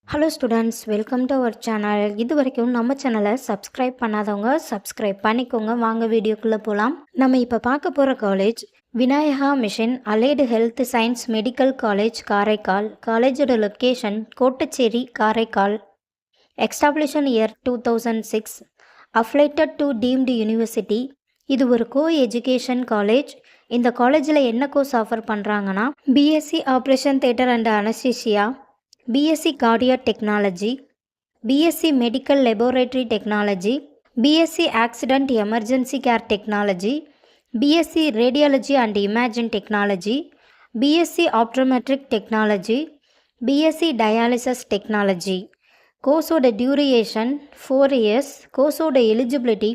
Hello students, welcome to our channel. இது வரைக்கும் நம்ம சேனலை சப்ஸ்கிரைப் பண்ணாதவங்க சப்ஸ்கிரைப் பண்ணிக்கோங்க. வாங்க வீடியோக்குள்ளே போகலாம். நம்ம இப்போ பார்க்க போகிற college Vinayaka mission allied health science medical college Karaikal. காலேஜோட location Kottucherry Karaikal. Establishment year 2006. Affiliated to deemed university. இது ஒரு கோ எஜுகேஷன் காலேஜ். இந்த காலேஜில் என்ன கோர்ஸ் ஆஃபர் பண்ணுறாங்கன்னா BSc operation theatre and anaesthesia, BSc cardiac technology, BSc medical laboratory technology, BSc accident emergency care technology, BSc radiology and imaging technology, BSc optometric technology, BSc dialysis technology. கோர்ஸோட duration 4 years. கோர்ஸோட eligibility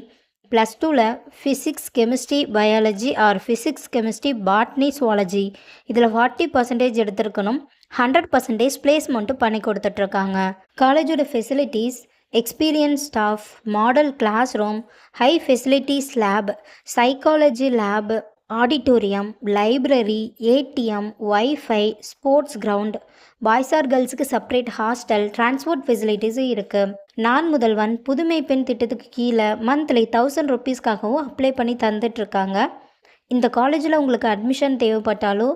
+2ல் physics chemistry biology or physics chemistry botany zoology இதில் 40% எடுத்திருக்கணும். 100% பிளேஸ்மெண்ட்டும் பண்ணி கொடுத்துட்ருக்காங்க. காலேஜோட facilities experience staff, model class room, high facilities lab, psychology lab, auditorium, library, ATM, wifi, sports ground, boys or கேர்ள்ஸுக்கு செப்பரேட் ஹாஸ்டல், டிரான்ஸ்போர்ட் ஃபெசிலிட்டிஸும் இருக்குது. நான் முதல்வன் புதுமை பெண் திட்டத்துக்கு கீழே மந்த்லி 1000 rupeesக்காகவும் அப்ளை பண்ணி தந்துட்டுருக்காங்க. இந்த காலேஜில் உங்களுக்கு அட்மிஷன் தேவைப்பட்டாலோ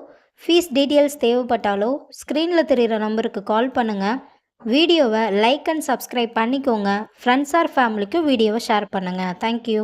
ஃபீஸ் டீட்டெயில்ஸ் தேவைப்பட்டாலோ ஸ்க்ரீனில் தெரிகிற நம்பருக்கு கால் பண்ணுங்கள். வீடியோவை லைக் அண்ட் சப்ஸ்கிரைப் பண்ணிக்கோங்க. ஃப்ரெண்ட்ஸ் ஆர் ஃபேமிலிக்கு வீடியோவை ஷேர் பண்ணுங்கள். தேங்க்யூ.